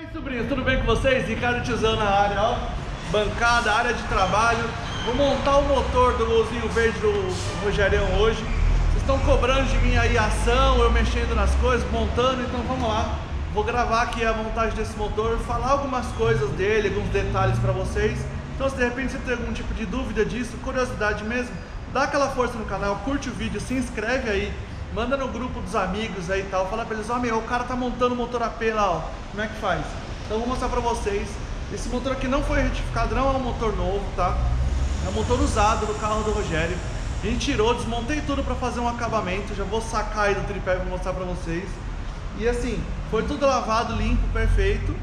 aí, sobrinhos, tudo bem com vocês? Ricardo Tiozão na área, ó. Bancada, área de trabalho. Vou montar o motor do golzinho verde do Rogerião hoje. Vocês estão cobrando de mim aí a ação, eu mexendo nas coisas, montando, então vamos lá. Vou gravar aqui a montagem desse motor, falar algumas coisas dele, alguns detalhes para vocês. Então se de repente você tem algum tipo de dúvida disso, curiosidade mesmo, dá aquela força no canal, curte o vídeo, se inscreve aí. Manda no grupo dos amigos aí e tal, fala pra eles, ó, meu, o cara tá montando o motor AP lá, ó, como é que faz? Então eu vou mostrar pra vocês. Esse motor aqui não foi retificado, não é um motor novo, tá? É um motor usado no carro do Rogério. A gente tirou, desmontei tudo pra fazer um acabamento, já vou sacar aí do tripé e vou mostrar pra vocês. E assim, foi tudo lavado, limpo, perfeito.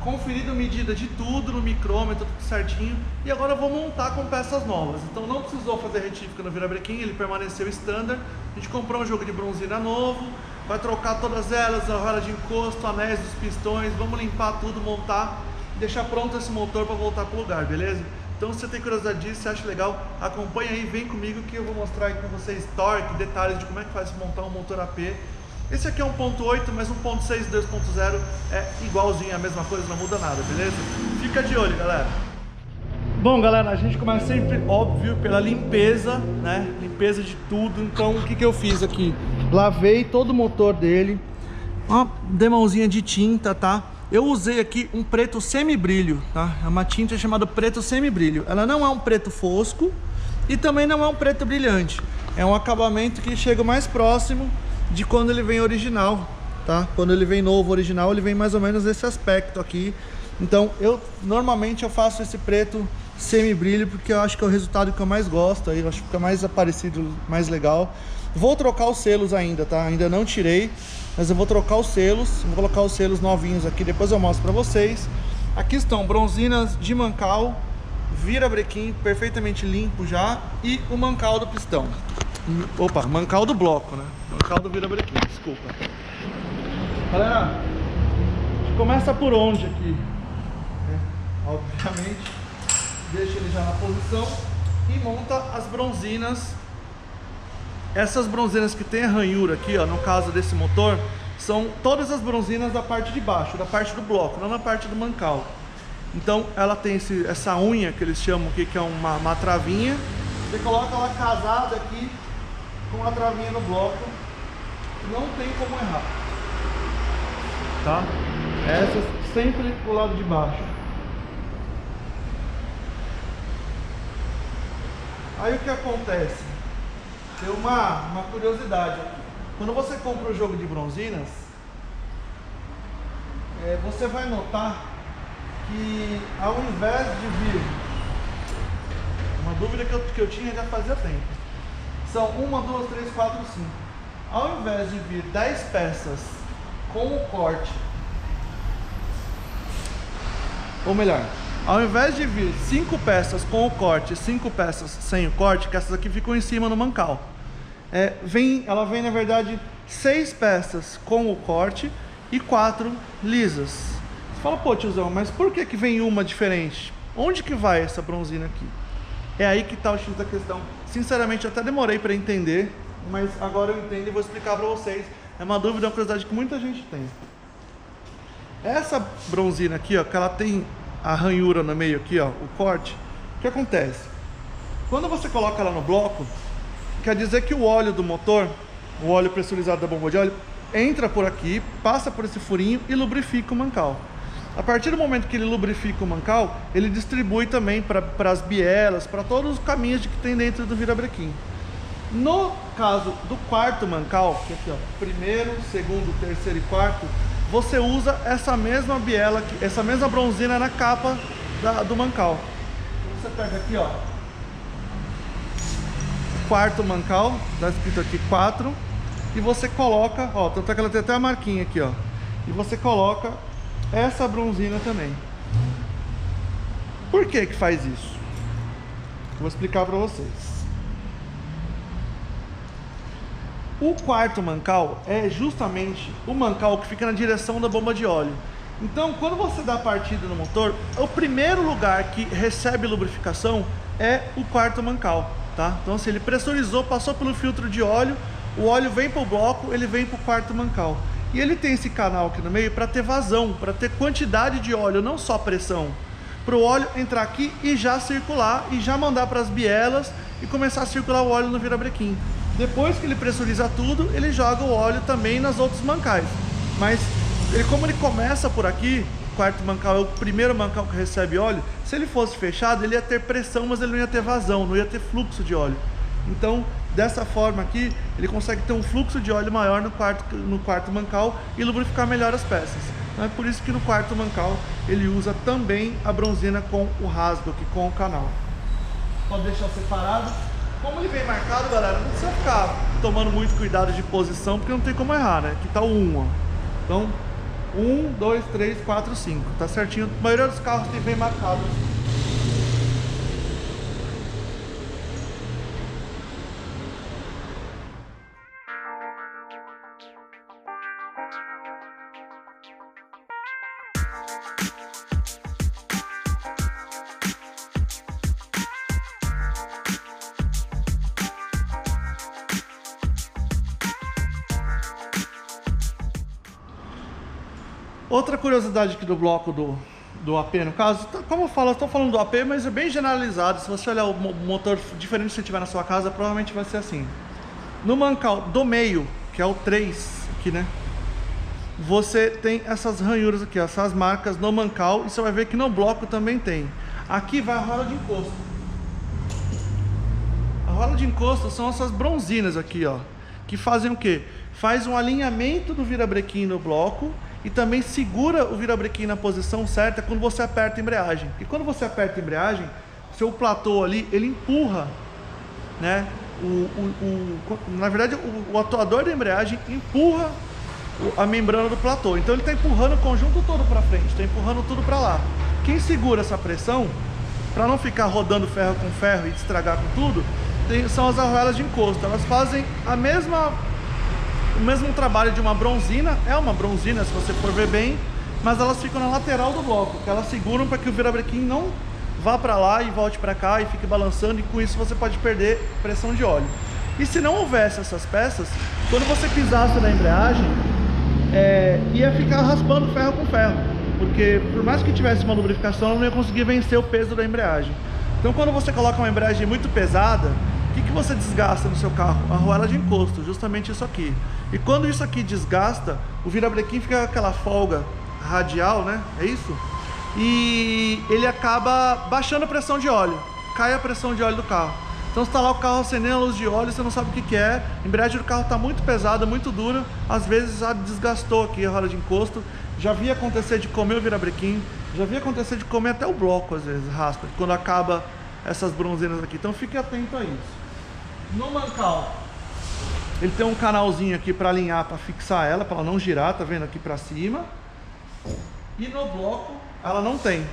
Conferido medida de tudo no micrômetro, tudo certinho. E agora eu vou montar com peças novas. Então não precisou fazer retífica no virabrequim, ele permaneceu standard. A gente comprou um jogo de bronzina novo, vai trocar todas elas, a roda de encosto, anéis dos pistões, vamos limpar tudo, montar e deixar pronto esse motor para voltar pro lugar, beleza? Então se você tem curiosidade disso, se acha legal, acompanha aí, vem comigo que eu vou mostrar aí com vocês torque, detalhes de como é que faz montar um motor AP. Esse aqui é 1.8, mas 1.6 e 2.0 é igualzinho, a mesma coisa, não muda nada, beleza? Fica de olho, galera. Bom, galera, a gente começa sempre, óbvio, pela limpeza, né? Limpeza de tudo. Então, o que que eu fiz aqui? Lavei todo o motor dele, uma demãozinha de tinta, tá? Eu usei aqui um preto semibrilho, tá? É uma tinta chamada preto semibrilho. Ela não é um preto fosco e também não é um preto brilhante. É um acabamento que chega mais próximo de quando ele vem original, tá? Quando ele vem novo, original, ele vem mais ou menos nesse aspecto aqui. Então, normalmente eu faço esse preto semi-brilho porque eu acho que é o resultado que eu mais gosto, aí eu acho que fica mais parecido, mais legal. Vou trocar os selos ainda, tá? Ainda não tirei, mas eu vou trocar os selos, vou colocar os selos novinhos aqui, depois eu mostro pra vocês. Aqui estão bronzinas de mancal, virabrequim perfeitamente limpo já e o mancal do pistão. Opa, mancal do bloco, né? Mancal do virabrequim, desculpa. Galera, a gente começa por onde aqui? Obviamente, deixa ele já na posição e monta as bronzinas. Essas bronzinas que tem a ranhura aqui, ó, no caso desse motor, são todas as bronzinas da parte de baixo, da parte do bloco, não na parte do mancal. Então ela tem essa unha que eles chamam aqui, que é uma travinha. Você coloca ela casada aqui com a travinha no bloco, não tem como errar, tá? Essa sempre pro lado de baixo. Aí o que acontece? Tem uma curiosidade aqui. Quando você compra o jogo de bronzinas, você vai notar que ao invés de vir, uma dúvida que eu tinha já fazia tempo, são 1, 2, 3, 4, 5. Ao invés de vir 10 peças com o corte, ou melhor, ao invés de vir 5 peças com o corte e 5 peças sem o corte, que essas aqui ficam em cima no mancal, ela vem na verdade 6 peças com o corte e 4 lisas. Você fala, pô tiozão, mas por que vem uma diferente? Onde que vai essa bronzina aqui? É aí que está o X da questão. Sinceramente, eu até demorei para entender, mas agora eu entendo e vou explicar para vocês. É uma dúvida, uma curiosidade que muita gente tem. Essa bronzina aqui, ó, que ela tem a ranhura no meio aqui, ó, o corte, o que acontece? Quando você coloca ela no bloco, quer dizer que o óleo do motor, o óleo pressurizado da bomba de óleo, entra por aqui, passa por esse furinho e lubrifica o mancal. A partir do momento que ele lubrifica o mancal, ele distribui também para as bielas, para todos os caminhos que tem dentro do virabrequim. No caso do quarto mancal, que é aqui, ó, primeiro, segundo, terceiro e quarto, você usa essa mesma biela, essa mesma bronzina na capa do mancal. Então você pega aqui, ó, quarto mancal, está escrito aqui 4, e você coloca, ó, tanto é que ela tem até a marquinha aqui, ó, e você coloca essa bronzina também. Por que faz isso? Vou explicar para vocês. O quarto mancal é justamente o mancal que fica na direção da bomba de óleo. Então, quando você dá partida no motor, o primeiro lugar que recebe lubrificação é o quarto mancal, tá? Então, se ele pressurizou, passou pelo filtro de óleo, o óleo vem para o bloco, ele vem para o quarto mancal. E ele tem esse canal aqui no meio para ter vazão, para ter quantidade de óleo, não só pressão. Para o óleo entrar aqui e já circular, e já mandar para as bielas e começar a circular o óleo no virabrequim. Depois que ele pressuriza tudo, ele joga o óleo também nas outros mancais. Mas como ele começa por aqui, o quarto mancal é o primeiro mancal que recebe óleo, se ele fosse fechado, ele ia ter pressão, mas ele não ia ter vazão, não ia ter fluxo de óleo. Então, dessa forma aqui, ele consegue ter um fluxo de óleo maior no quarto mancal e lubrificar melhor as peças. Então é por isso que no quarto mancal ele usa também a bronzina com o rasgo aqui, com o canal. Pode deixar separado. Como ele vem marcado, galera, não precisa ficar tomando muito cuidado de posição, porque não tem como errar, né? Aqui tá o 1, ó. Então, 1, 2, 3, 4, 5. Tá certinho. A maioria dos carros tem bem marcado. Outra curiosidade aqui do bloco do AP, no caso, como eu falo, eu estou falando do AP, mas é bem generalizado. Se você olhar o motor diferente que você tiver na sua casa, provavelmente vai ser assim. No mancal do meio, que é o 3 aqui, né? Você tem essas ranhuras aqui, ó, essas marcas no mancal, e você vai ver que no bloco também tem. Aqui vai a roda de encosto. A roda de encosto são essas bronzinas aqui, ó, que fazem o quê? Faz um alinhamento do virabrequim no bloco e também segura o virabrequim na posição certa quando você aperta a embreagem. E quando você aperta a embreagem, seu platô ali, ele empurra, né? Na verdade, o atuador da embreagem empurra a membrana do platô. Então ele está empurrando o conjunto todo para frente, está empurrando tudo para lá. Quem segura essa pressão, para não ficar rodando ferro com ferro e estragar com tudo, são as arruelas de encosto. Elas fazem o mesmo trabalho de uma bronzina, é uma bronzina se você for ver bem, mas elas ficam na lateral do bloco, que elas seguram para que o virabrequim não vá para lá e volte para cá e fique balançando, e com isso você pode perder pressão de óleo. E se não houvesse essas peças, quando você pisasse na embreagem, ia ficar raspando ferro com ferro, porque por mais que tivesse uma lubrificação, ela não ia conseguir vencer o peso da embreagem. Então quando você coloca uma embreagem muito pesada, o que você desgasta no seu carro? A arruela de encosto, justamente isso aqui. E quando isso aqui desgasta, o virabrequim fica com aquela folga radial, né? É isso? E ele acaba baixando a pressão de óleo. Cai a pressão de óleo do carro. Então você está lá o carro acendendo a luz de óleo, você não sabe o que é. A embreagem do carro está muito pesada, muito dura. Às vezes já desgastou aqui a arruela de encosto. Já vi acontecer de comer o virabrequim. Já vi acontecer de comer até o bloco, às vezes, raspa, quando acaba essas bronzinas aqui. Então fique atento a isso. No mancal, ele tem um canalzinho aqui para alinhar, para fixar ela, para ela não girar, tá vendo aqui para cima. E no bloco, ela não tem.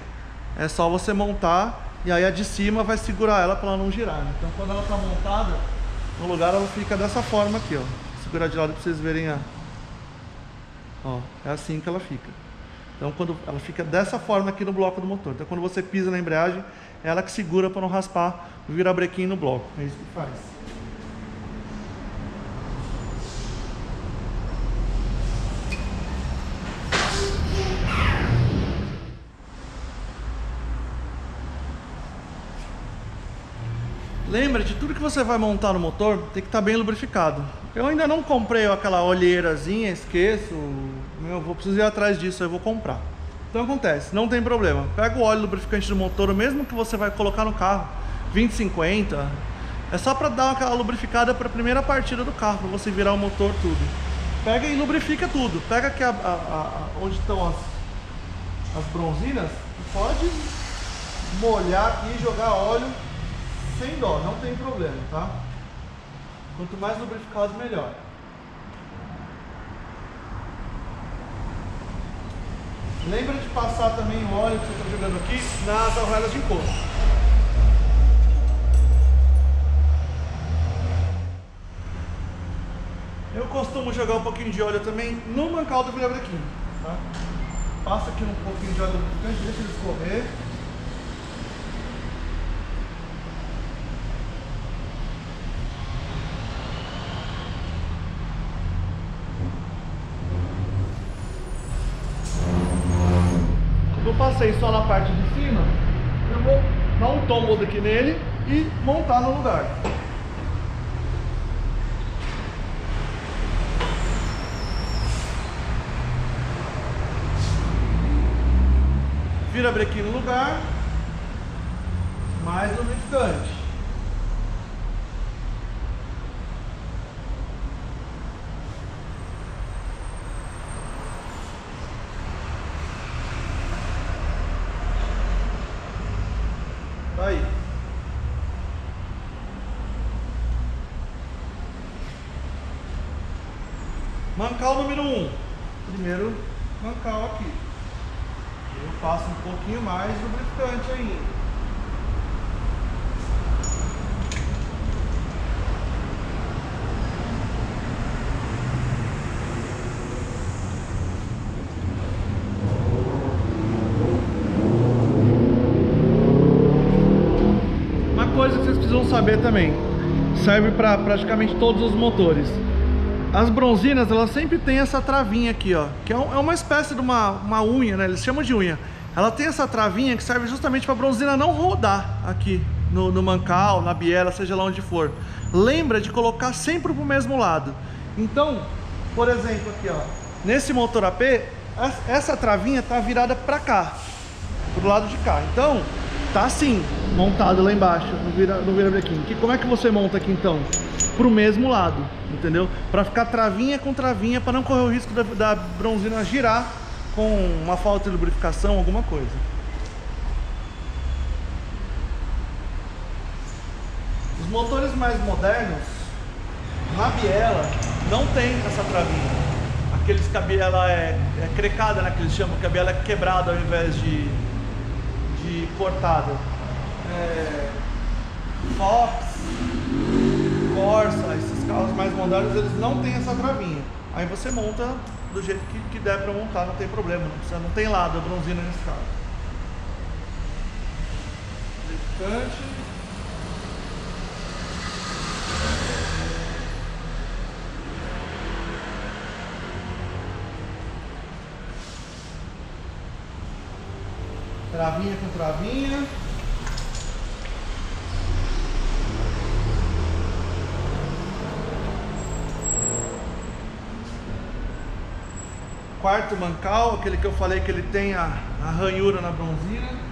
É só você montar e aí a de cima vai segurar ela para ela não girar. Então quando ela tá montada no lugar, ela fica dessa forma aqui, ó. Vou segurar de lado para vocês verem ó, é assim que ela fica. Então quando ela fica dessa forma aqui no bloco do motor. Então quando você pisa na embreagem, é ela que segura para não raspar o virabrequim no bloco. É isso que faz. Lembra, de tudo que você vai montar no motor, tem que estar bem lubrificado. Eu ainda não comprei aquela olheirazinha, esqueço. Eu vou precisar ir atrás disso, eu vou comprar. Então acontece, não tem problema. Pega o óleo lubrificante do motor, mesmo que você vai colocar no carro, 20-50, é só para dar aquela lubrificada para a primeira partida do carro, para você virar o motor tudo. Pega e lubrifica tudo. Pega aqui onde estão as bronzinas, pode molhar aqui e jogar óleo sem dó, não tem problema, tá? Quanto mais lubrificado, melhor. Lembra de passar também o óleo que você está jogando aqui nas arruelas de encosto. Eu costumo jogar um pouquinho de óleo também no mancal do virabrequim, tá? Passa aqui um pouquinho de óleo lubrificante, deixa ele escorrer. passei só na parte de cima, eu vou dar um tombo aqui nele e montar no lugar. Vira brequinho no lugar, mais lubrificante. Aí. Mancal número 1. Primeiro mancal aqui. Eu faço um pouquinho mais lubrificante ainda. Uma coisa que vocês precisam saber também, serve para praticamente todos os motores. As bronzinas, elas sempre tem essa travinha aqui, ó, que é uma espécie de uma unha, né? Eles chamam de unha. Ela tem essa travinha que serve justamente para a bronzina não rodar aqui no mancal, na biela, seja lá onde for. Lembra de colocar sempre pro mesmo lado. Então, por exemplo, aqui, ó, nesse motor AP, essa travinha tá virada para cá, pro lado de cá. Então, tá assim, montado lá embaixo, no virabrequim. Como é que você monta aqui então? Pro mesmo lado, entendeu? Para ficar travinha com travinha, para não correr o risco da bronzina girar com uma falta de lubrificação, alguma coisa. Os motores mais modernos, na biela, não tem essa travinha. Aqueles que a biela é crecada, né, que eles chamam, que a biela é quebrada ao invés de cortada. Fox, Corsa, esses carros mais modernos, eles não tem essa travinha. Aí você monta do jeito que der para montar, não tem problema, não tem lado a bronzina nesse carro. Lubrificante. Travinha com travinha. Quarto mancal, aquele que eu falei que ele tem a ranhura na bronzina.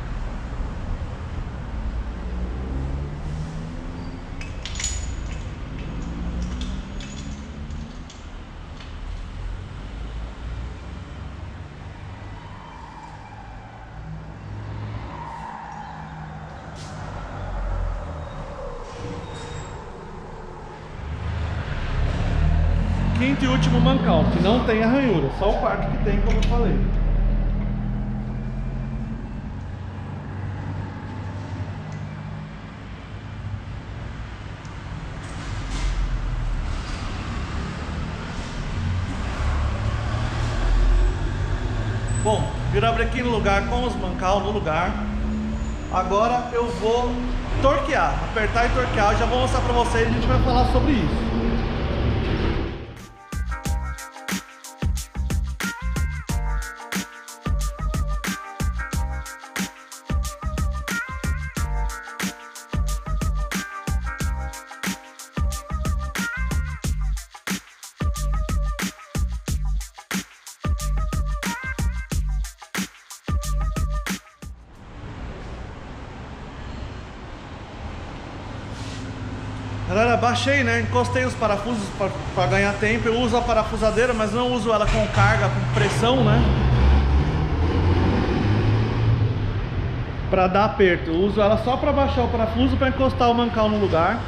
Quinto e último mancal, que não tem a ranhura, só o quarto que tem, como eu falei. Bom, virabrequim no lugar, com os mancal no lugar. Agora eu vou torquear, apertar e torquear. Eu já vou mostrar pra vocês, a gente vai falar sobre isso. Galera, baixei, né? Encostei os parafusos para ganhar tempo. Eu uso a parafusadeira, mas não uso ela com carga, com pressão, né? Para dar aperto. Eu uso ela só para baixar o parafuso, para encostar o mancal no lugar.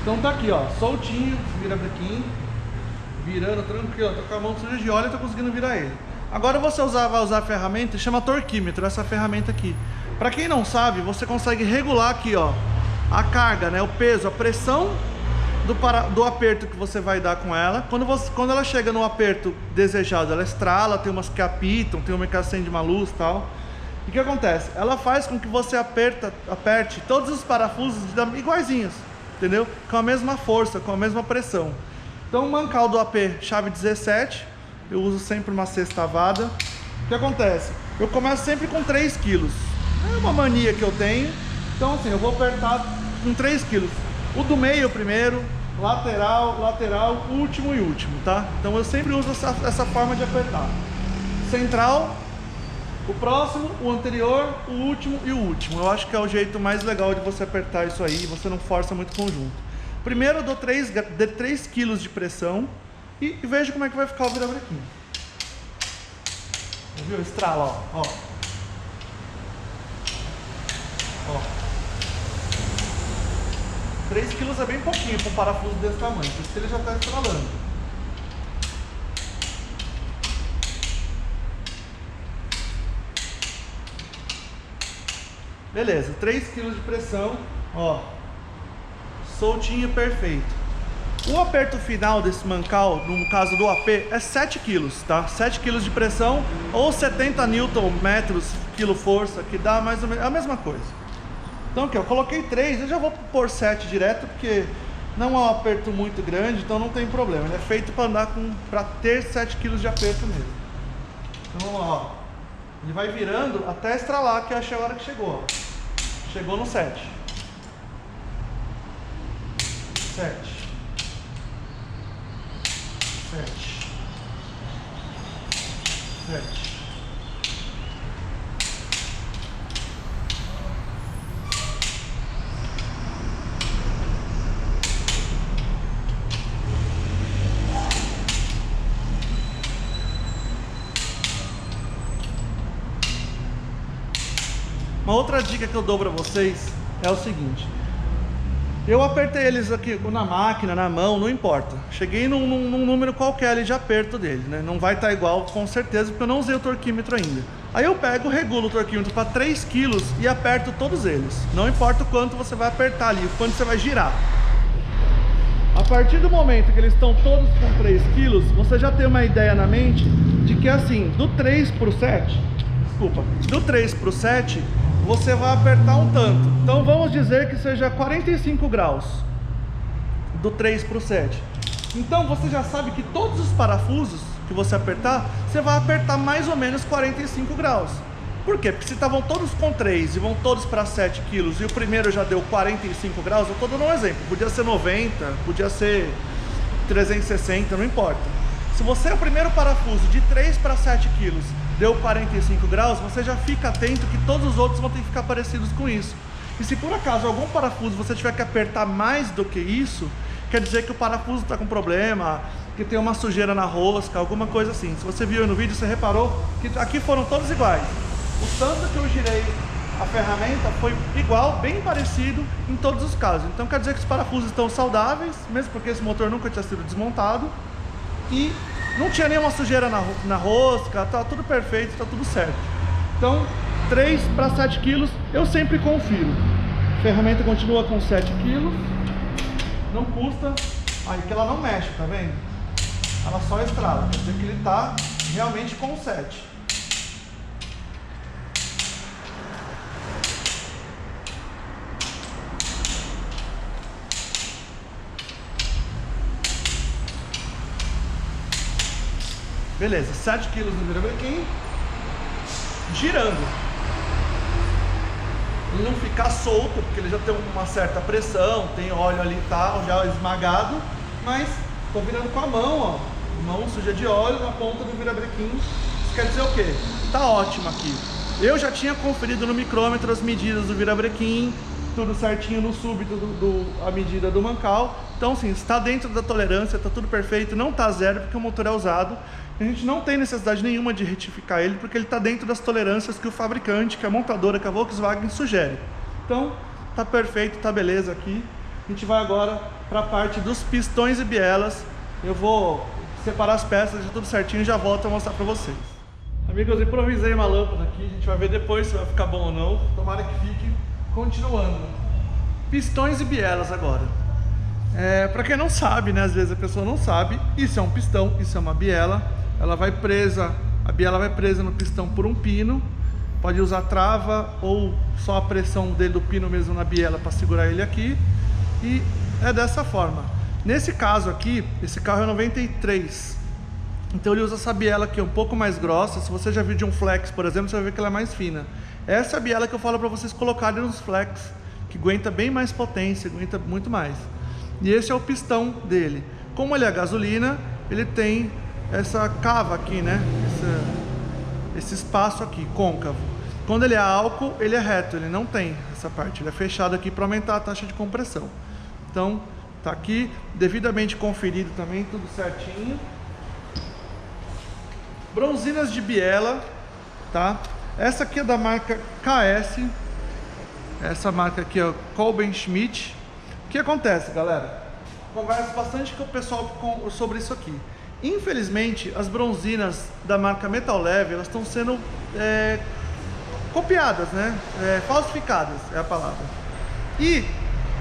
Então tá aqui, ó, soltinho, virabrequim, virando tranquilo. Tô com a mão suja de óleo e tô conseguindo virar ele. Agora você vai usar a ferramenta que chama torquímetro, essa ferramenta aqui. Para quem não sabe, você consegue regular aqui, ó, a carga, né, o peso, a pressão do aperto que você vai dar com ela. Quando ela chega no aperto desejado, ela estrala, tem umas que apitam, tem uma que acende uma luz e tal. E o que acontece? Ela faz com que você aperte todos os parafusos iguaizinhos, entendeu? Com a mesma força, com a mesma pressão. Então o mancal do AP chave 17, eu uso sempre uma sextavada. O que acontece? eu começo sempre com 3 quilos. É uma mania que eu tenho. Então assim, eu vou apertar com 3 quilos. O do meio primeiro, lateral, lateral, último e último, tá? Então eu sempre uso essa forma de apertar. Central, o próximo, o anterior, o último e o último. Eu acho que é o jeito mais legal de você apertar isso aí, você não força muito o conjunto. Primeiro eu dou 3 quilos de pressão e vejo como é que vai ficar o virabrequim. Viu? Estrala, ó. Ó. 3 quilos é bem pouquinho para um parafuso desse tamanho, por isso que ele já está estralando. Beleza, 3 kg de pressão, ó, soltinho, perfeito. O aperto final desse mancal, no caso do AP, é 7 kg, tá? 7 kg de pressão ou 70 Nm, quilo força, que dá mais ou menos a mesma coisa. Então aqui, eu coloquei 3, eu já vou pôr 7 direto, porque não é um aperto muito grande, então não tem problema. Ele é feito para andar para ter 7 kg de aperto mesmo. Então vamos lá, ó. Ele vai virando até estralar, que eu achei a hora que chegou, ó. Chegou no 7. 7. 7. 7. Uma outra dica que eu dou para vocês é o seguinte: eu apertei eles aqui na máquina, na mão, não importa. Cheguei num número qualquer ali de aperto dele, né? Não vai estar igual com certeza, porque eu não usei o torquímetro ainda. Aí eu pego, regulo o torquímetro para 3 kg e aperto todos eles. Não importa o quanto você vai apertar ali, o quanto você vai girar. A partir do momento que eles estão todos com 3 kg, você já tem uma ideia na mente de que assim, do 3 para o 7, do 3 para o 7, você vai apertar um tanto. Então vamos dizer que seja 45 graus do 3 para o 7. Então você já sabe que todos os parafusos que você apertar, você vai apertar mais ou menos 45 graus. Por quê? Porque se estavam todos com 3 e vão todos para 7 quilos e o primeiro já deu 45 graus, eu estou dando um exemplo. Podia ser 90, podia ser 360, não importa. Se você é o primeiro parafuso de 3 para 7 quilos deu 45 graus, você já fica atento que todos os outros vão ter que ficar parecidos com isso. E se por acaso algum parafuso você tiver que apertar mais do que isso, quer dizer que o parafuso está com problema, que tem uma sujeira na rosca, alguma coisa assim. Se você viu no vídeo, você reparou que aqui foram todos iguais. O tanto que eu girei a ferramenta foi igual, bem parecido em todos os casos. Então quer dizer que os parafusos estão saudáveis, mesmo porque esse motor nunca tinha sido desmontado. E não tinha nenhuma sujeira na rosca, tá tudo perfeito, tá tudo certo. Então, 3 para 7 quilos, eu sempre confiro. A ferramenta continua com 7 quilos, não custa. Aí que ela não mexe, tá vendo? Ela só estrala, quer dizer que ele tá realmente com 7. Beleza, 7 kg no virabrequim, girando. Ele não ficar solto, porque ele já tem uma certa pressão, tem óleo ali e tal, já esmagado. Mas tô virando com a mão, ó. Mão suja de óleo na ponta do virabrequim. Isso quer dizer o quê? Tá ótimo aqui. Eu já tinha conferido no micrômetro as medidas do virabrequim, tudo certinho no súbito a medida do mancal. Então sim, está dentro da tolerância, está tudo perfeito, não está zero porque o motor é usado. A gente não tem necessidade nenhuma de retificar ele, porque ele está dentro das tolerâncias que o fabricante, que a montadora, que a Volkswagen sugere. Então, tá perfeito, tá beleza aqui. A gente vai agora para a parte dos pistões e bielas. Eu vou separar as peças, já tudo certinho, e já volto a mostrar para vocês. Amigos, eu improvisei uma lâmpada aqui, a gente vai ver depois se vai ficar bom ou não. Tomara que fique. Continuando. Pistões e bielas agora. Para quem não sabe, né? Às vezes a pessoa não sabe, isso é um pistão, isso é uma biela. Ela vai presa, a biela vai presa no pistão por um pino. Pode usar trava ou só a pressão dele do pino mesmo na biela para segurar ele aqui. E é dessa forma. Nesse caso aqui, esse carro é 93. Então ele usa essa biela aqui um pouco mais grossa. Se você já viu de um flex, por exemplo, você vai ver que ela é mais fina. Essa é a biela que eu falo para vocês colocarem nos flex, que aguenta bem mais potência, aguenta muito mais. E esse é o pistão dele. Como ele é gasolina, ele tem essa cava aqui, né? Esse espaço aqui, côncavo. Quando ele é álcool, ele é reto, ele não tem essa parte. Ele é fechado aqui para aumentar a taxa de compressão. Então, tá aqui, devidamente conferido também, tudo certinho. Bronzinas de biela, tá? Essa aqui é da marca KS. Essa marca aqui é Kolben Schmidt. O que acontece, galera? Converso bastante com o pessoal sobre isso aqui. Infelizmente, as bronzinas da marca Metal Leve, elas estão sendo copiadas, né? Falsificadas é a palavra. E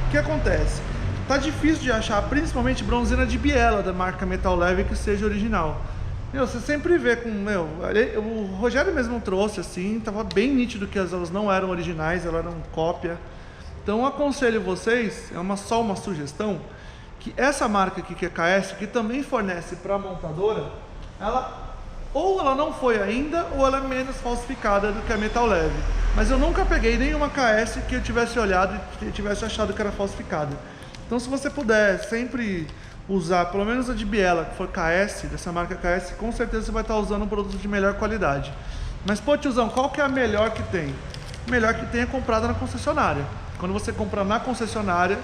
o que acontece? Tá difícil de achar, principalmente bronzina de biela da marca Metal Leve que seja original. Você sempre vê com... o Rogério mesmo trouxe assim, tava bem nítido que elas não eram originais, elas eram cópia. Então eu aconselho vocês, só uma sugestão, que essa marca aqui, que é KS, que também fornece para a montadora, ou ela não foi ainda, ou ela é menos falsificada do que a Metal Leve. Mas eu nunca peguei nenhuma KS que eu tivesse olhado e tivesse achado que era falsificada. Então se você puder sempre usar, pelo menos a de biela, que for KS, dessa marca KS, com certeza você vai estar usando um produto de melhor qualidade. Mas pô, tiozão, qual que é a melhor que tem? A melhor que tem é comprada na concessionária. Quando você compra na concessionária,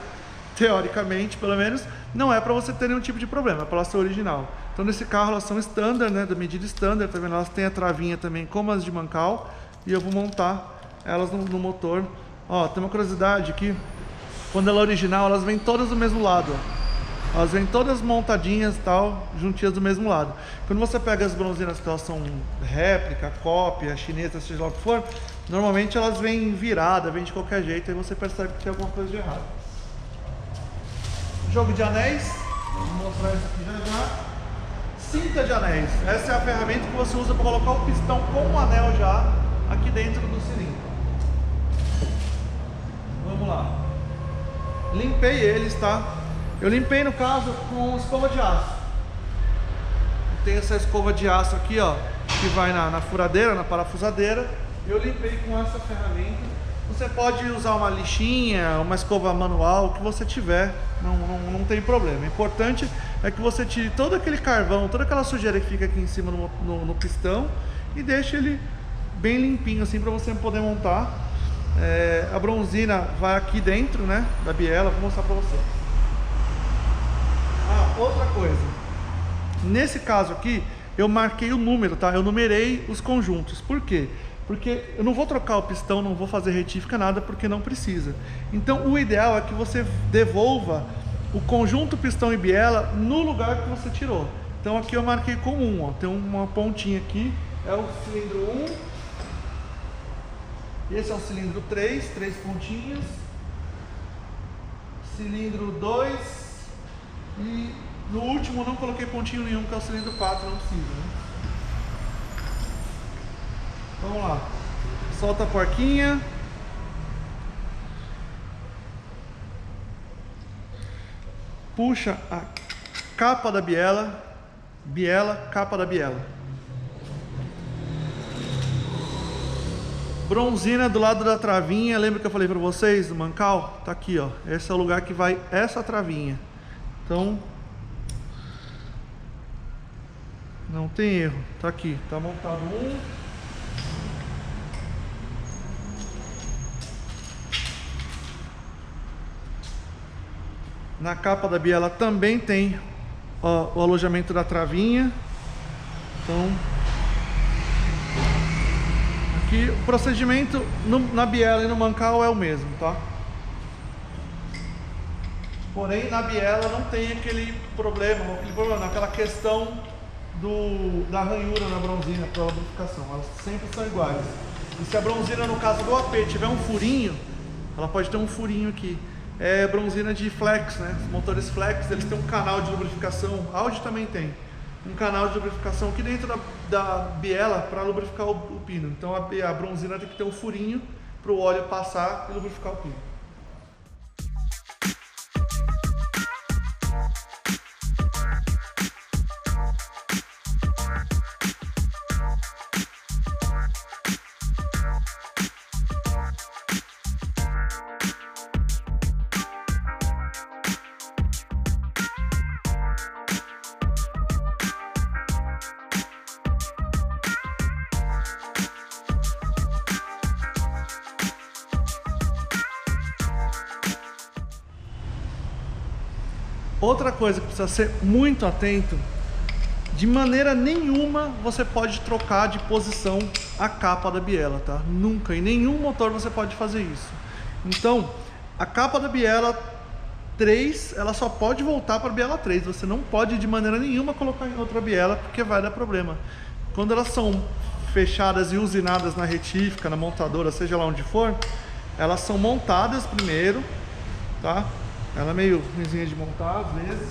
teoricamente, pelo menos, não é para você ter nenhum tipo de problema, é para ela ser original. Então nesse carro elas são standard, né, da medida standard, tá vendo? Elas têm a travinha também como as de Mancal, e eu vou montar elas no motor. Ó, tem uma curiosidade aqui, quando ela é original, elas vêm todas do mesmo lado, ó. Elas vêm todas montadinhas, tal, juntinhas do mesmo lado. Quando você pega as bronzinas que elas são réplica, cópia, chinesa, seja lá o que for, normalmente elas vêm viradas, vêm de qualquer jeito, aí você percebe que tem alguma coisa de errado. Jogo de anéis, vou mostrar isso aqui já. Cinta de anéis, essa é a ferramenta que você usa para colocar o pistão com o anel já aqui dentro do cilindro. Vamos lá. Limpei eles, tá? Eu limpei no caso com escova de aço. Tem essa escova de aço aqui, ó, que vai na furadeira, na parafusadeira. Eu limpei com essa ferramenta. Você pode usar uma lixinha, uma escova manual, o que você tiver, não tem problema. O importante é que você tire todo aquele carvão, toda aquela sujeira que fica aqui em cima no pistão e deixe ele bem limpinho assim para você poder montar. A bronzina vai aqui dentro, né, da biela, vou mostrar para você. Outra coisa, nesse caso aqui eu marquei o número, tá? Eu numerei os conjuntos. Por quê? Porque eu não vou trocar o pistão, não vou fazer retífica, nada, porque não precisa. Então o ideal é que você devolva o conjunto pistão e biela no lugar que você tirou. Então aqui eu marquei com 1, ó. Tem uma pontinha aqui, é o cilindro 1. Esse é o cilindro 3 pontinhas. Cilindro 2. E no último não coloquei pontinho nenhum, que é o cilindro 4, não precisa, né? Vamos lá. Solta a porquinha. Puxa a capa da biela. Biela, capa da biela. Bronzina do lado da travinha. Lembra que eu falei para vocês do Mancal? Tá aqui, ó. Esse é o lugar que vai essa travinha. Então, não tem erro. Tá aqui, tá montado um. Na capa da biela também tem, ó, o alojamento da travinha. Então, aqui o procedimento na biela e no Mancal é o mesmo, tá? Porém, na biela não tem aquele problema, aquela questão da ranhura na bronzina para a lubrificação. Elas sempre são iguais. E se a bronzina, no caso do AP, tiver um furinho, ela pode ter um furinho aqui. É bronzina de flex, né? Os motores flex, eles têm um canal de lubrificação. Audi também tem um canal de lubrificação aqui dentro da biela para lubrificar o pino. Então a bronzina tem que ter um furinho para o óleo passar e lubrificar o pino. Outra coisa que precisa ser muito atento: de maneira nenhuma você pode trocar de posição a capa da biela, tá? Nunca, em nenhum motor você pode fazer isso. Então, a capa da biela 3, ela só pode voltar para a biela 3. Você não pode de maneira nenhuma colocar em outra biela, porque vai dar problema. Quando elas são fechadas e usinadas na retífica, na montadora, seja lá onde for, elas são montadas primeiro, tá? Ela é meio ruimzinha de montar às vezes.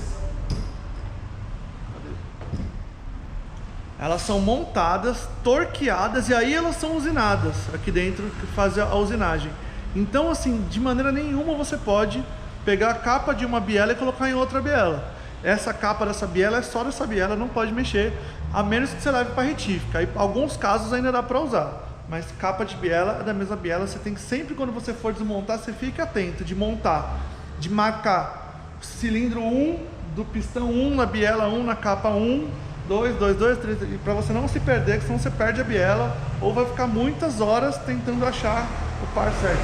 Elas são montadas, torqueadas e aí elas são usinadas aqui dentro, que faz a usinagem. Então, assim, de maneira nenhuma você pode pegar a capa de uma biela e colocar em outra biela. Essa capa dessa biela é só dessa biela, não pode mexer, a menos que você leve para retífica. Aí, alguns casos ainda dá para usar, mas capa de biela é da mesma biela. Você tem que sempre, quando você for desmontar, você fica atento de montar, de marcar cilindro 1 do pistão 1 na biela 1, na capa 1, 2, 2, 2, 3, para você não se perder, que senão você perde a biela ou vai ficar muitas horas tentando achar o par certo.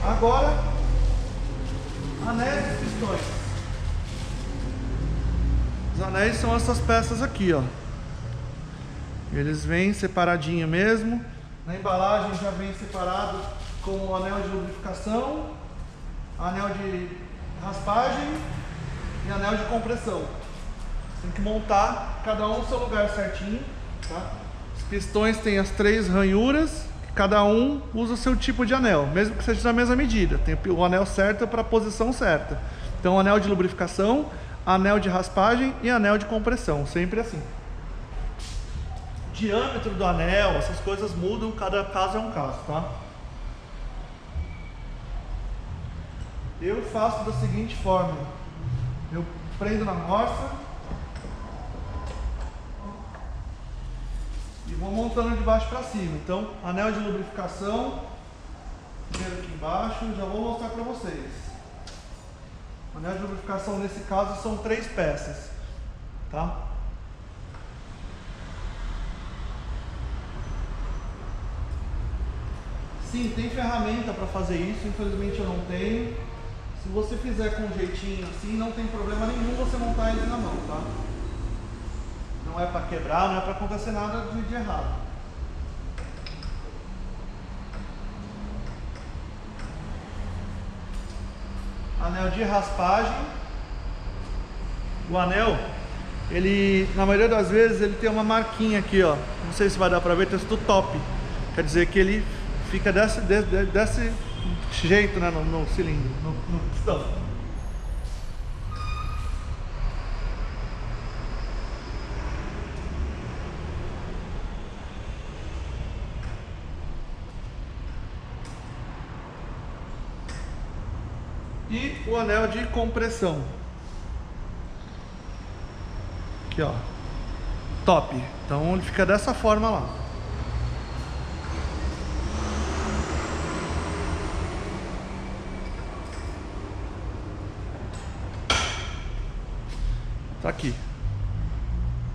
Agora, anéis e pistões. Os anéis são essas peças aqui, ó. Eles vêm separadinho mesmo. Na embalagem já vem separado com o anel de lubrificação, anel de raspagem e anel de compressão. Tem que montar cada um no seu lugar certinho, tá? Os pistões têm as 3 ranhuras, cada um usa o seu tipo de anel, mesmo que seja da mesma medida. Tem o anel certo para a posição certa. Então, anel de lubrificação, anel de raspagem e anel de compressão, sempre assim. O diâmetro do anel, essas coisas mudam, cada caso é um caso, tá? Eu faço da seguinte forma: eu prendo na morsa e vou montando de baixo para cima. Então, anel de lubrificação, primeiro aqui embaixo, já vou mostrar para vocês. Anel de lubrificação nesse caso são 3 peças, tá? Sim, tem ferramenta para fazer isso, infelizmente eu não tenho. Se você fizer com um jeitinho assim, não tem problema nenhum você montar ele na mão, tá? Não é para quebrar, não é para acontecer nada de errado. Anel de raspagem. O anel, ele, na maioria das vezes, ele tem uma marquinha aqui, ó. Não sei se vai dar para ver, tem do top. Quer dizer que ele fica desse jeito, né, no cilindro, no pistão. E o anel de compressão. Aqui, ó. Top. Então ele fica dessa forma lá. Tá aqui.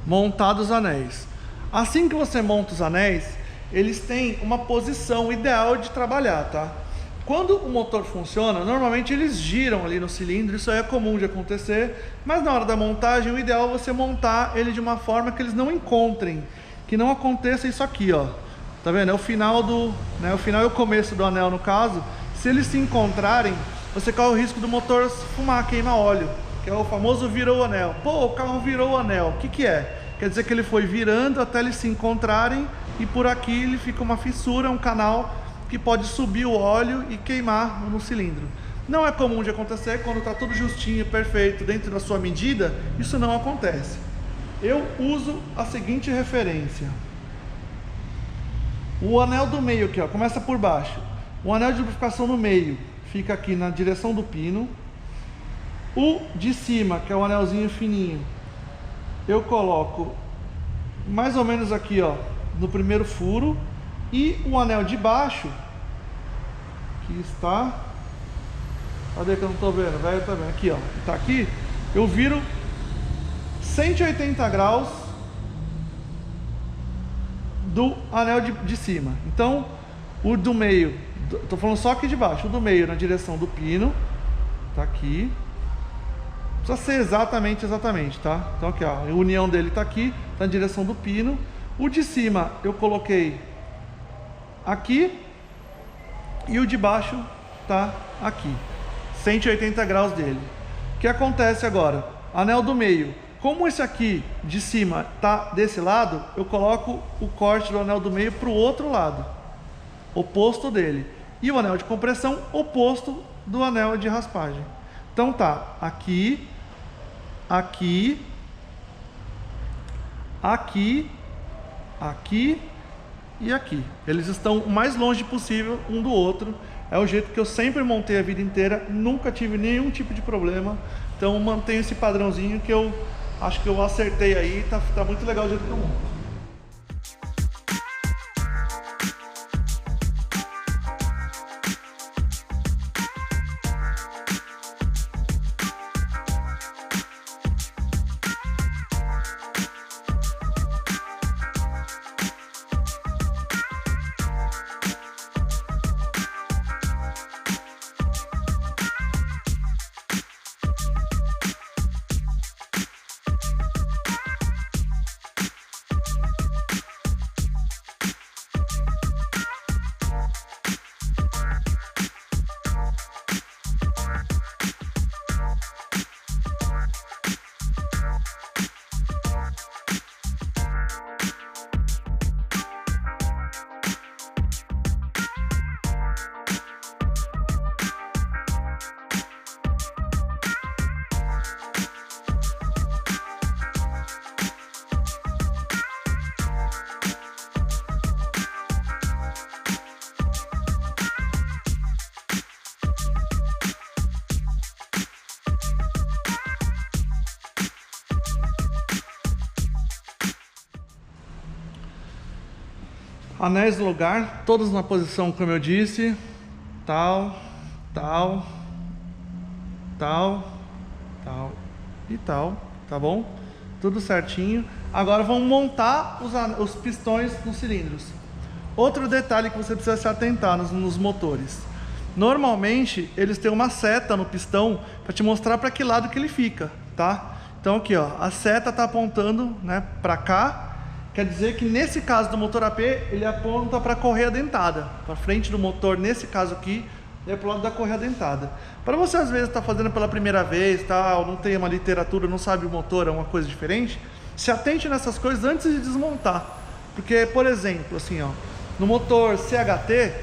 Montados os anéis. Assim que você monta os anéis, eles têm uma posição ideal de trabalhar, tá? Quando o motor funciona, normalmente eles giram ali no cilindro, isso aí é comum de acontecer, mas na hora da montagem o ideal é você montar ele de uma forma que eles não encontrem, que não aconteça isso aqui, ó. Tá vendo? É o final do, né, o final e o começo do anel no caso. Se eles se encontrarem, você corre o risco do motor fumar, queimar óleo, que é o famoso virou o anel. Pô, o carro virou o anel, o que que é? Quer dizer que ele foi virando até eles se encontrarem e por aqui ele fica uma fissura, um canal que pode subir o óleo e queimar no cilindro. Não é comum de acontecer, quando está tudo justinho, perfeito, dentro da sua medida, isso não acontece. Eu uso a seguinte referência. O anel do meio aqui, ó, começa por baixo. O anel de lubrificação no meio fica aqui na direção do pino. O de cima, que é o anelzinho fininho, eu coloco mais ou menos aqui, ó, no primeiro furo. E o anel de baixo, que está... Cadê que eu não estou vendo? Velho, tá vendo? Aqui, ó. Está aqui. Eu viro 180 graus do anel de cima. Então, o do meio... Estou falando só aqui de baixo. O do meio na direção do pino. tá aqui. Precisa ser exatamente, tá? Então aqui, ó, a união dele tá aqui, tá na direção do pino. O de cima eu coloquei aqui e o de baixo tá aqui. 180 graus dele. O que acontece agora? Anel do meio. Como esse aqui de cima tá desse lado, eu coloco o corte do anel do meio para o outro lado, oposto dele. E o anel de compressão oposto do anel de raspagem. Então tá, aqui, aqui, aqui, aqui e aqui. Eles estão o mais longe possível um do outro. É o jeito que eu sempre montei a vida inteira, nunca tive nenhum tipo de problema. Então mantenho esse padrãozinho que eu acho que eu acertei aí, tá muito legal o jeito que eu monto. Anéis no lugar, todos na posição como eu disse, tal, tal, tal, tal e tal, tá bom? Tudo certinho. Agora vamos montar os pistões nos cilindros. Outro detalhe que você precisa se atentar nos motores. Normalmente eles têm uma seta no pistão para te mostrar para que lado que ele fica, tá? Então aqui, ó, a seta está apontando, né, para cá. Quer dizer que nesse caso do motor AP, ele aponta para a correia dentada, para frente do motor, nesse caso aqui, é para o lado da correia dentada. Para você às vezes estar fazendo pela primeira vez, tal, não tem uma literatura, não sabe o motor, é uma coisa diferente, se atente nessas coisas antes de desmontar. Porque, por exemplo, assim, ó, no motor CHT,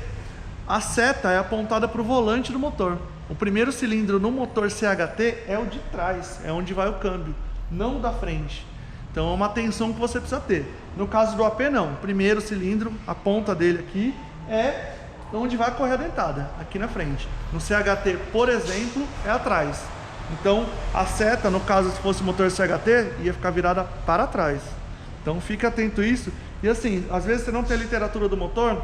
a seta é apontada para o volante do motor. O primeiro cilindro no motor CHT é o de trás, é onde vai o câmbio, não o da frente. Então é uma atenção que você precisa ter. No caso do AP não, o primeiro cilindro, a ponta dele aqui é onde vai a correia dentada, aqui na frente. No CHT, por exemplo, é atrás. Então a seta, no caso se fosse motor CHT, ia ficar virada para trás. Então fique atento a isso. E assim, às vezes você não tem a literatura do motor,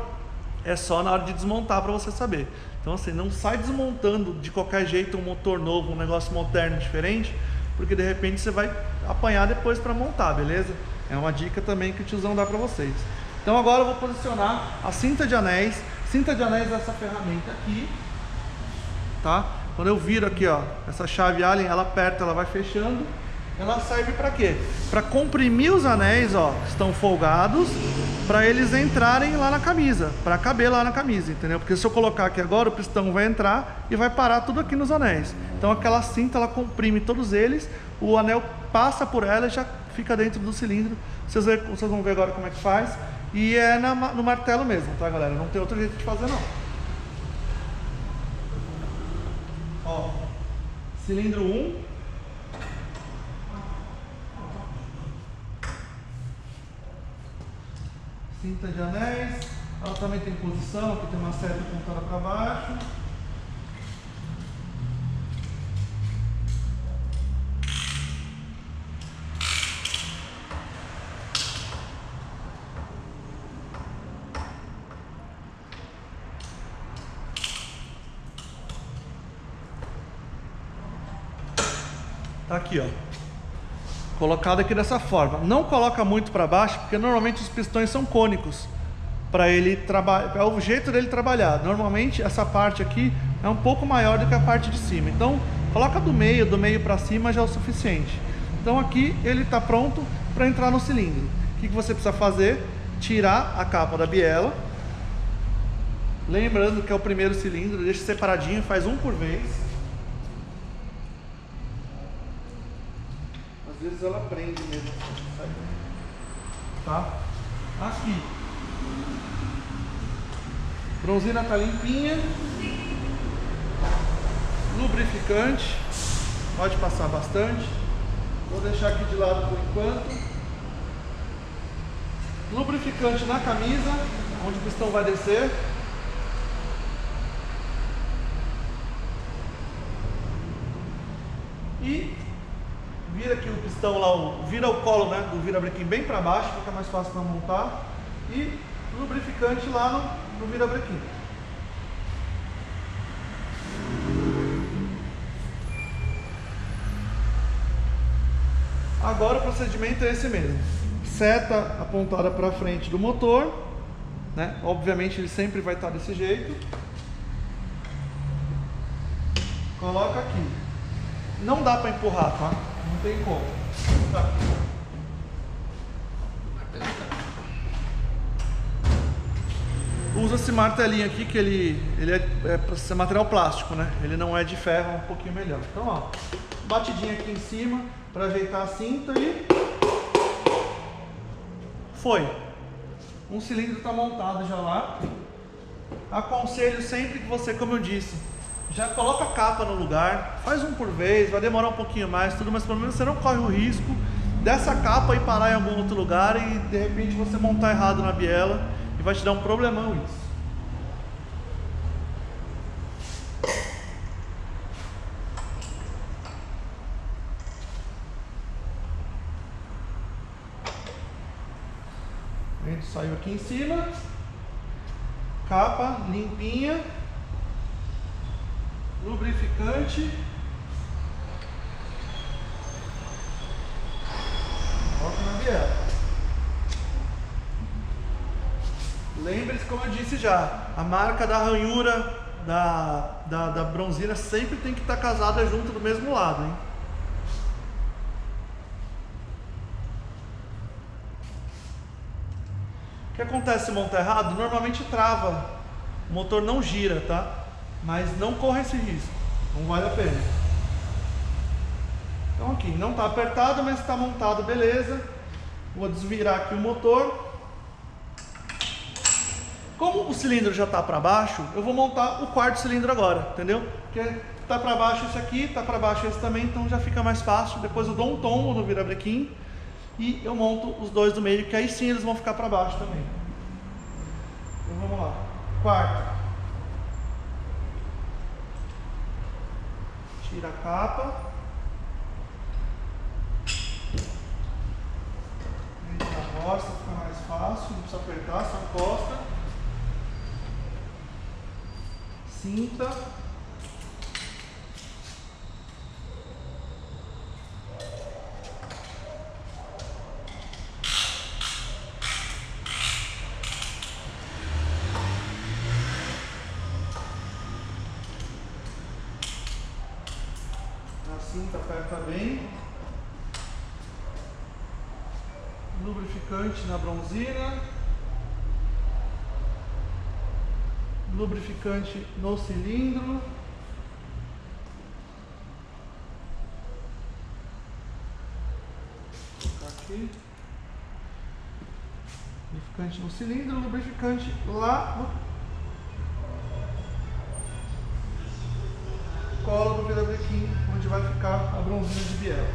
é só na hora de desmontar para você saber. Então assim, não sai desmontando de qualquer jeito um motor novo, um negócio moderno diferente, porque de repente você vai apanhar depois para montar, beleza? É uma dica também que o tiozão dá para vocês. Então agora eu vou posicionar a cinta de anéis. Cinta de anéis dessa ferramenta aqui, tá? Quando eu viro aqui, ó, essa chave Allen, ela aperta, ela vai fechando. Ela serve para quê? Para comprimir os anéis, ó, que estão folgados, para eles entrarem lá na camisa, para caber lá na camisa, entendeu? Porque se eu colocar aqui agora, o pistão vai entrar e vai parar tudo aqui nos anéis. Então aquela cinta, ela comprime todos eles, o anel passa por ela e já fica dentro do cilindro. Vocês vão ver agora como é que faz. E é no martelo mesmo, tá, galera? Não tem outro jeito de fazer, não. Ó, cilindro 1. Cinta de anéis, ela também tem posição, aqui tem uma seta apontada para baixo. Tá aqui, ó. Colocado aqui dessa forma. Não coloca muito para baixo, porque normalmente os pistões são cônicos. Para ele trabalhar, é o jeito dele trabalhar. Normalmente essa parte aqui é um pouco maior do que a parte de cima. Então, coloca do meio para cima já é o suficiente. Então aqui ele está pronto para entrar no cilindro. O que você precisa fazer? Tirar a capa da biela. Lembrando que é o primeiro cilindro, deixa separadinho, faz um por vez. Às vezes ela prende mesmo. Tá? Aqui. Bronzina tá limpinha. Lubrificante. Pode passar bastante. Vou deixar aqui de lado por enquanto. Lubrificante na camisa, onde o pistão vai descer. E vira aqui o pistão lá, vira o colo, né, do virabrequim bem para baixo, fica mais fácil para montar. E lubrificante lá no virabrequim. Agora o procedimento é esse mesmo. Seta apontada para frente do motor, né? Obviamente ele sempre vai estar desse jeito. Coloca aqui. Não dá para empurrar, tá? Não tem como. Tá. Usa esse martelinho aqui que ele é para ser material plástico, né? Ele não é de ferro, é um pouquinho melhor. Então, ó, batidinha aqui em cima para ajeitar a cinta e foi. Um cilindro está montado já lá. Aconselho sempre que você, como eu disse, já coloca a capa no lugar, faz um por vez, vai demorar um pouquinho mais, tudo, mas pelo menos você não corre o risco dessa capa e parar em algum outro lugar e de repente você montar errado na biela e vai te dar um problemão isso. Ele saiu aqui em cima, capa limpinha, lubrificante, coloca na biela. Lembre-se, como eu disse já, a marca da ranhura da bronzina sempre tem que estar casada junto do mesmo lado, hein? O que acontece se montar errado? Normalmente trava, o motor não gira, tá? Mas não corre esse risco, não vale a pena. Então aqui, não está apertado, mas está montado, beleza. Vou desvirar aqui o motor. Como o cilindro já está para baixo, eu vou montar o quarto cilindro agora, entendeu? Porque está para baixo esse aqui, está para baixo esse também, então já fica mais fácil. Depois eu dou um tombo no virabrequim e eu monto os dois do meio, que aí sim eles vão ficar para baixo também. Então vamos lá. Quarto. Tira a capa. Entra na bosta, fica mais fácil, não precisa apertar, só encosta. Cinta. A cinta aperta bem. Lubrificante na bronzina. Lubrificante no cilindro. Vou colocar aqui. Lubrificante no cilindro, lubrificante lá no colo do virabrequim, onde vai ficar a bronzina de biela.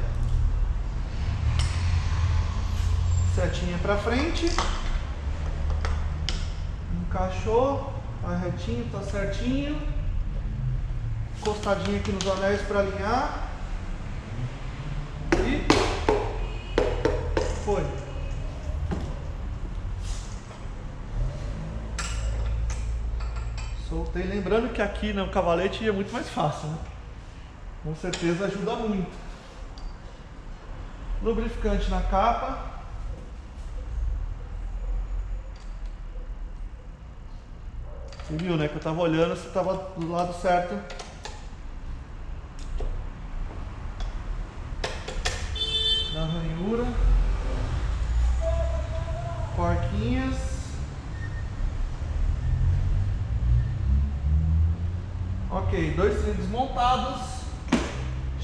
Setinha para frente. Encaixou. Tá retinho, tá certinho. Encostadinho aqui nos anéis para alinhar. E foi. Soltei, lembrando que aqui no cavalete é muito mais fácil, né? Com certeza ajuda muito. Lubrificante na capa. Você viu, né? Que eu tava olhando se tava do lado certo. Da ranhura. Porquinhas. Ok, 2 cilindros montados.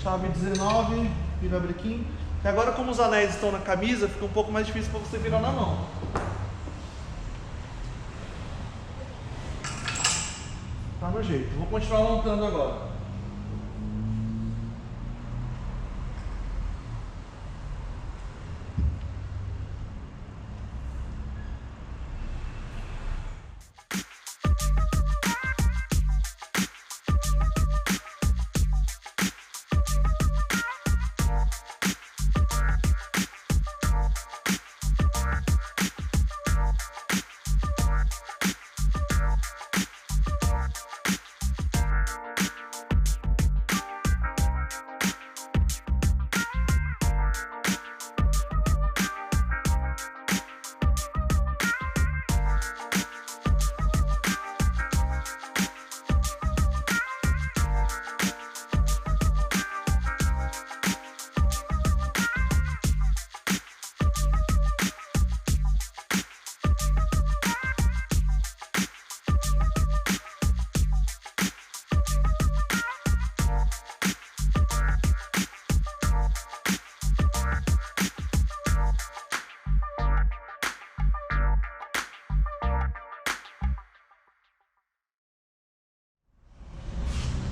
Chave 19, virabrequim. E agora, como os anéis estão na camisa, fica um pouco mais difícil para você virar na mão. Tá no jeito. Vou continuar montando agora.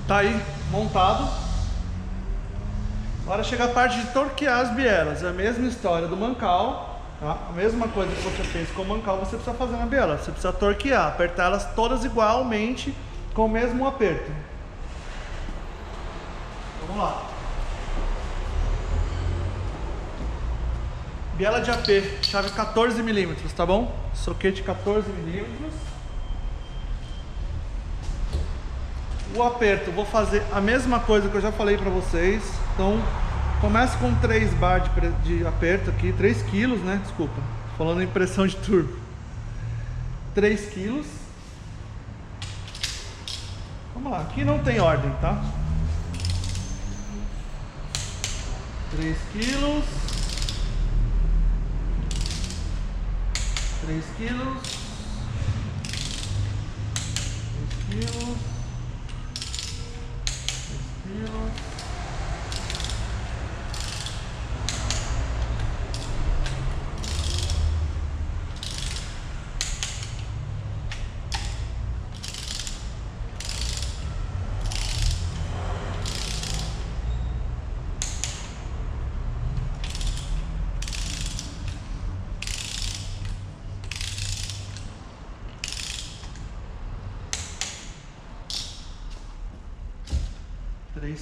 Tá aí, montado. Agora chega a parte de torquear as bielas. É a mesma história do mancal, tá? A mesma coisa que você fez com o mancal, você precisa fazer na biela. Você precisa torquear, apertar elas todas igualmente, com o mesmo aperto. Vamos lá. Biela de AP, chave 14 mm, tá bom? Soquete 14 mm. O aperto, vou fazer a mesma coisa que eu já falei para vocês. Então, começa com 3 bar de aperto aqui, 3 quilos, né? Desculpa, falando em pressão de turbo. 3 quilos. Vamos lá, aqui não tem ordem, tá? 3 quilos. 3 quilos. 3 quilos.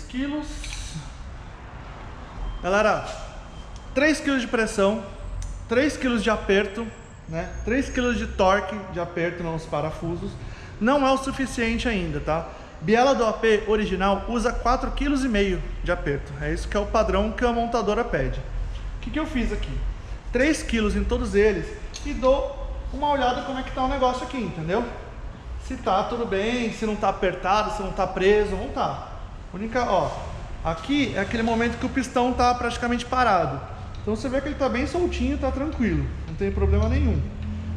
Quilos. Galera, 3 kg de pressão, 3 kg de aperto, né? 3 kg de torque de aperto nos parafusos. Não é o suficiente ainda, tá? Biela do AP original usa 4,5 kg de aperto. É isso que é o padrão que a montadora pede. O que eu fiz aqui? 3 kg em todos eles e dou uma olhada como é que tá o negócio aqui, entendeu? Se tá tudo bem, se não tá apertado, se não tá preso, não tá. Única, ó, aqui é aquele momento que o pistão tá praticamente parado. Então você vê que ele tá bem soltinho, tá tranquilo, não tem problema nenhum.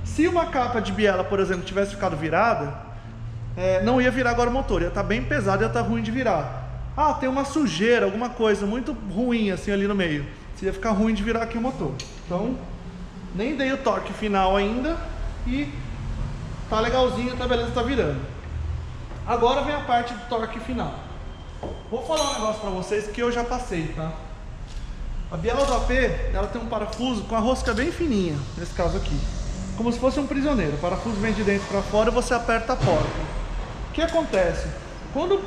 Se uma capa de biela, por exemplo, tivesse ficado virada, não ia virar agora o motor, ia estar bem pesado, ia estar ruim de virar. Ah, tem uma sujeira, alguma coisa muito ruim assim ali no meio, ia ficar ruim de virar aqui o motor. Então, nem dei o torque final ainda e tá legalzinho, tá beleza, tá virando. Agora vem a parte do torque final. Vou falar um negócio pra vocês que eu já passei, tá? A biela do AP, ela tem um parafuso com a rosca bem fininha, nesse caso aqui. Como se fosse um prisioneiro. O parafuso vem de dentro pra fora e você aperta a porta. O que acontece? Quando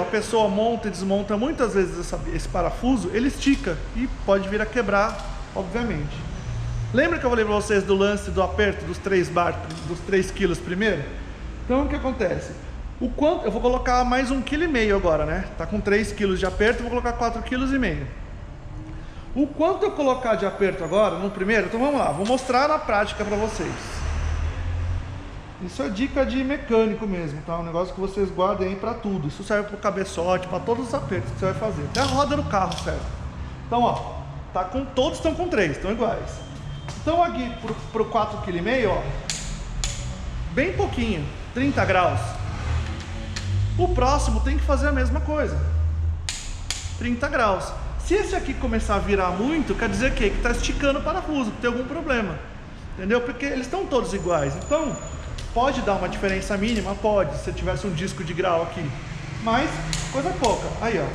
a pessoa monta e desmonta muitas vezes esse parafuso, ele estica e pode vir a quebrar, obviamente. Lembra que eu falei pra vocês do lance do aperto dos 3 dos 3 quilos primeiro? Então o que acontece? Eu vou colocar mais 1,5 kg agora, né? Tá com 3 kg de aperto, eu vou colocar 4,5 kg. O quanto eu colocar de aperto agora, no primeiro, então vamos lá, vou mostrar na prática para vocês. Isso é dica de mecânico mesmo, tá? Um negócio que vocês guardem aí pra tudo. Isso serve pro cabeçote, pra todos os apertos que você vai fazer. Até a roda do carro serve. Então, ó, tá com, todos estão com 3, estão iguais. Então aqui pro 4,5 kg, ó, bem pouquinho, 30 graus. O próximo tem que fazer a mesma coisa, 30 graus. Se esse aqui começar a virar muito, quer dizer que tá esticando o parafuso, que tem algum problema. Entendeu? Porque eles estão todos iguais. Então, pode dar uma diferença mínima? Pode, se tivesse um disco de grau aqui. Mas, coisa pouca. Aí, ó.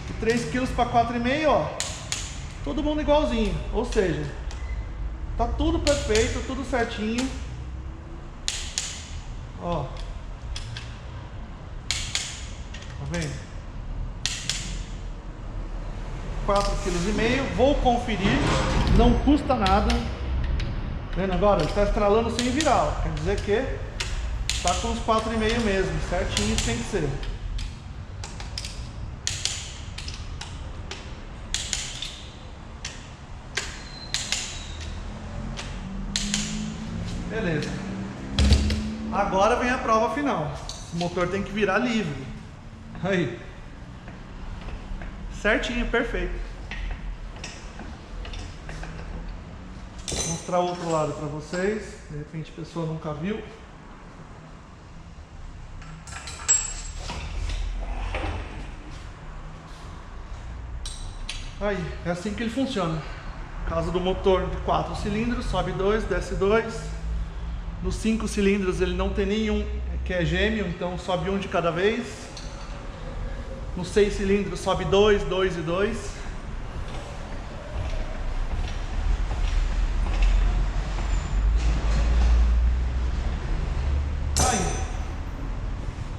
De 3 kg para 4,5 kg, ó. Todo mundo igualzinho. Ou seja, tá tudo perfeito, tudo certinho. Ó. Tá vendo? 4,5 kg. Vou conferir. Não custa nada. Vendo agora? Está estralando sem virar, ó. Quer dizer que está com uns 4,5 mesmo, certinho, tem que ser. Beleza. Agora vem a prova final. O motor tem que virar livre. Aí. Certinho, perfeito. Vou mostrar o outro lado para vocês. De repente a pessoa nunca viu. Aí, é assim que ele funciona. Caso do motor de 4 cilindros, sobe 2, desce 2. Nos 5 cilindros ele não tem nenhum que é gêmeo, então sobe um de cada vez. Nos 6 cilindros sobe 2, 2 e 2.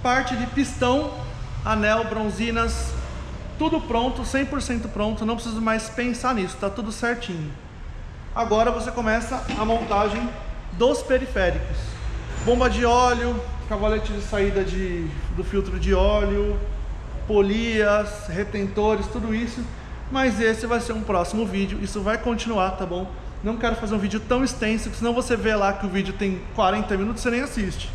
Parte de pistão, anel, bronzinas, tudo pronto, 100% pronto, não preciso mais pensar nisso, tá tudo certinho. Agora você começa a montagem dos periféricos. Bomba de óleo, cavalete de saída do filtro de óleo, polias, retentores, tudo isso. Mas esse vai ser um próximo vídeo, isso vai continuar, tá bom? Não quero fazer um vídeo tão extenso, que senão você vê lá que o vídeo tem 40 minutos e você nem assiste.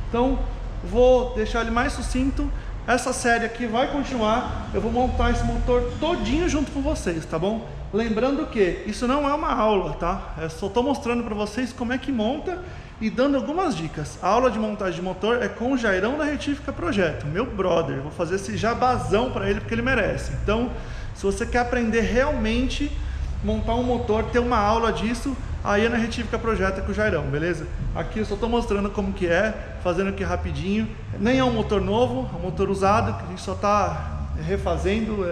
Então, vou deixar ele mais sucinto. Essa série aqui vai continuar. Eu vou montar esse motor todinho junto com vocês, tá bom? Lembrando que isso não é uma aula, tá? Eu só tô mostrando para vocês como é que monta e dando algumas dicas. A aula de montagem de motor é com o Jairão da Retífica Projeto, meu brother. Vou fazer esse jabazão para ele porque ele merece. Então, se você quer aprender realmente montar um motor, ter uma aula disso, aí é na Retífica Projeto com o Jairão, beleza? Aqui eu só estou mostrando como que é, fazendo aqui rapidinho. Nem é um motor novo, é um motor usado, que a gente só está refazendo,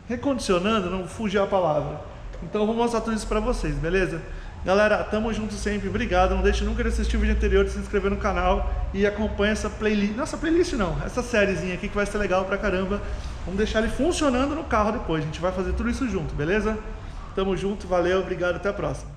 recondicionando, não fugiu a palavra. Então eu vou mostrar tudo isso para vocês, beleza? Galera, tamo junto sempre, obrigado. Não deixe nunca de assistir o vídeo anterior, de se inscrever no canal e acompanha essa playlist. Nossa, playlist não, essa sériezinha aqui que vai ser legal pra caramba. Vamos deixar ele funcionando no carro depois, a gente vai fazer tudo isso junto, beleza? Tamo junto, valeu, obrigado, até a próxima.